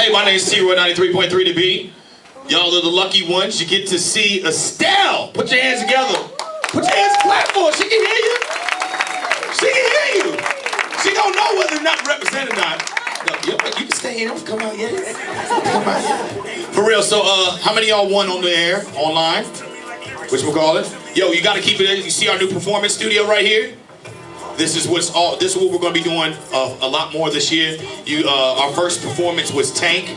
Hey, my name's T-Roy93.3 to be. Y'all are the lucky ones. You get to see Estelle. Put your hands together. Put your hands flat for her. She can hear you. She can hear you. She don't know whether or not represented or not. No, you can stay here. Come out here. Come out here. For real. So, how many of y'all won on the air, online? Which we'll call it. Yo, you got to keep it in. You see our new performance studio right here? This is what we're going to be doing a lot more this year. Our first performance was Tank.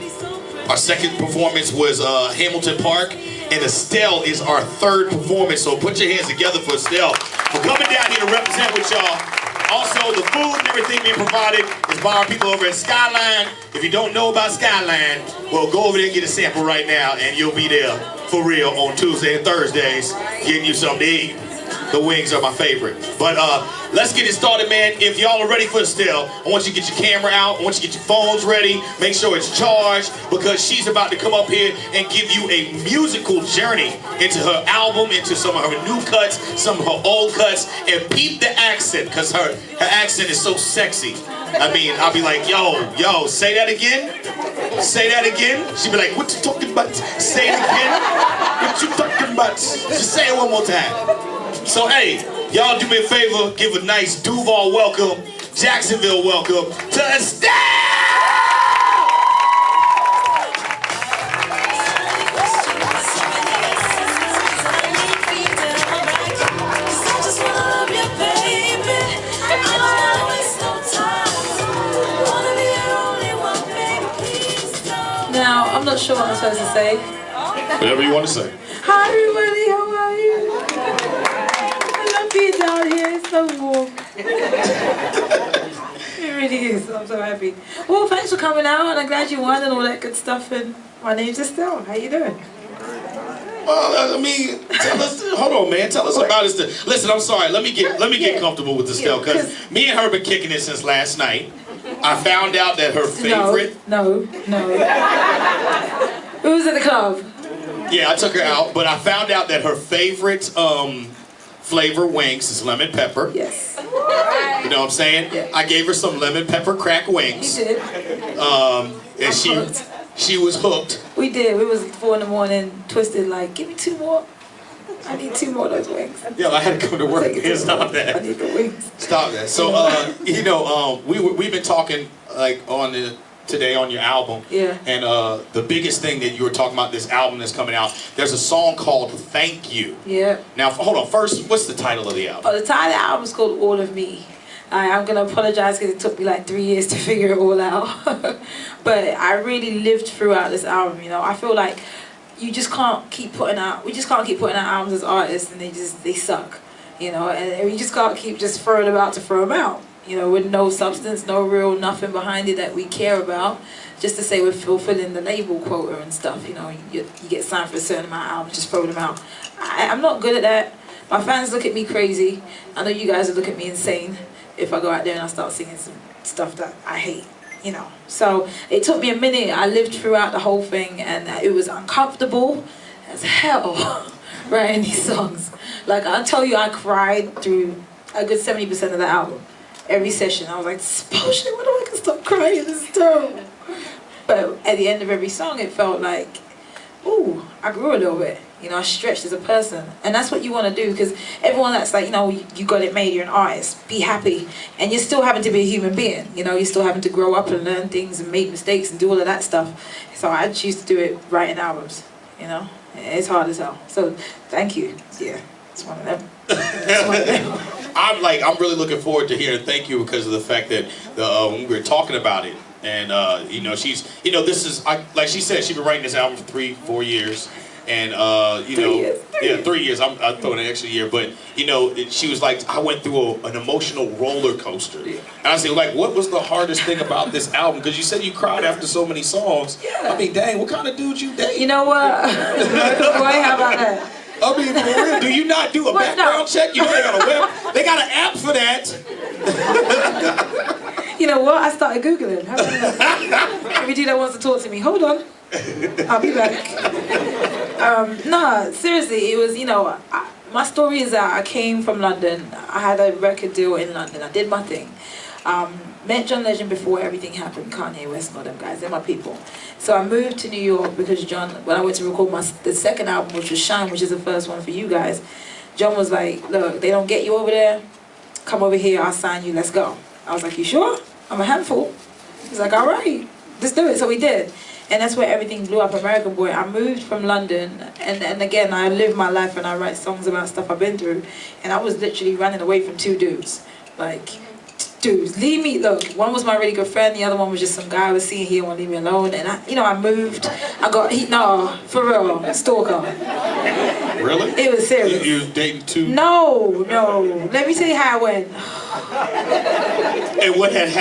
Our second performance was Hamilton Park. And Estelle is our third performance. So put your hands together for Estelle for coming down here to represent with y'all. Also, the food and everything being provided is by our people over at Skyline. If you don't know about Skyline, well, go over there and get a sample right now, and you'll be there for real on Tuesday and Thursdays getting you something to eat. The wings are my favorite. But let's get it started, man. If y'all are ready for Estelle, I want you to get your camera out. I want you to get your phones ready. Make sure it's charged because she's about to come up here and give you a musical journey into her album, into some of her new cuts, some of her old cuts, and peep the accent because her accent is so sexy. I mean, I'll be like, yo, say that again? Say that again? She'll be like, what you talking about? Say it again? What you talking about? Just say it one more time. So hey, y'all do me a favor, give a nice Duval welcome, Jacksonville welcome to Estelle! Now, I'm not sure what I'm supposed to say. Whatever you want to say. Hi everybody, how are you? Being down here, it's so warm. It really is, I'm so happy. Well, thanks for coming out, and I'm glad you won and all that good stuff, and my name's Estelle. How you doing? Well, I mean, tell us, hold on, man, tell us about it. Listen, I'm sorry, let me get comfortable with Estelle, because me and her have been kicking it since last night. I found out that her favorite... No. Who was at the club? Yeah, I took her out, but I found out that her favorite, flavor wings is lemon pepper. Yes. You know what I'm saying? Yeah. I gave her some lemon pepper crack wings. You did. And she was hooked. We did. We was 4 in the morning, twisted like, give me 2 more. I need 2 more of those wings. Yeah, I had to come to work and stop that. I need the wings. Stop that. So, you know, we've been talking like today on your album. Yeah. And the biggest thing that you were talking about, this album that's coming out, there's a song called Thank You. Yeah. Now, hold on. First, what's the title of the album? Oh, the title of the album is called All of Me. I'm going to apologize because it took me like 3 years to figure it all out. But I really lived throughout this album, you know. I feel like we just can't keep putting out albums as artists and they suck, you know. And we just can't keep just throwing them out to throw them out. You know, with no substance, no real nothing behind it that we care about, just to say we're fulfilling the label quota and stuff. You know, you get signed for a certain amount of albums, just throw them out. I'm not good at that. My fans look at me crazy. I know you guys will look at me insane if I go out there and I start singing some stuff that I hate. You know, so it took me a minute. I lived throughout the whole thing, and it was uncomfortable as hell writing these songs. Like I'll tell you, I cried through a good 70% of the album. Every session, I was like, this is bullshit, when do I can stop crying? This is terrible. But at the end of every song, it felt like, ooh, I grew a little bit. You know, I stretched as a person. And that's what you want to do, because everyone that's like, you know, you got it made, you're an artist, be happy. And you're still having to be a human being. You know, you're still having to grow up and learn things and make mistakes and do all of that stuff. So I choose to do it writing albums, you know. It's hard as hell. So thank you. Yeah, it's one of them. It's one of them. I'm really looking forward to hearing Thank You because of the fact that when we were talking about it, and you know, she's, you know, this is like she said, she's been writing this album for 3-4 years, and you know, 3 years. I'm throwing an extra year, but you know, she was like, I went through an emotional roller coaster, and I said, like, what was the hardest thing about this album? Because you said you cried after so many songs. Yeah. I mean, dang, what kind of dude you date? You know what? Boy, how about that? I mean, for real, do you not do a background check? You know they got a they got an app for that. You know what? I started Googling. Every dude that wants to talk to me, hold on. I'll be back. No, seriously, it was, you know, my story is that I came from London. I had a record deal in London. I did my thing. Met John Legend before everything happened, Kanye West and all them guys, they're my people. So I moved to New York because John, when I went to record the second album, which was Shine, which is the first one for you guys, John was like, look, they don't get you over there, come over here, I'll sign you, let's go. I was like, you sure? I'm a handful. He's like, all right, let's do it. So we did. And that's where everything blew up, American Boy. I moved from London, and again, I live my life and I write songs about stuff I've been through. And I was literally running away from two dudes. Like, dudes, leave me, look, one was my really good friend, the other one was just some guy I was seeing, he didn't want to leave me alone. And I moved, no, for real, stalker. Really? It was serious. You was dating two? No, let me tell you how it went. And what had happened?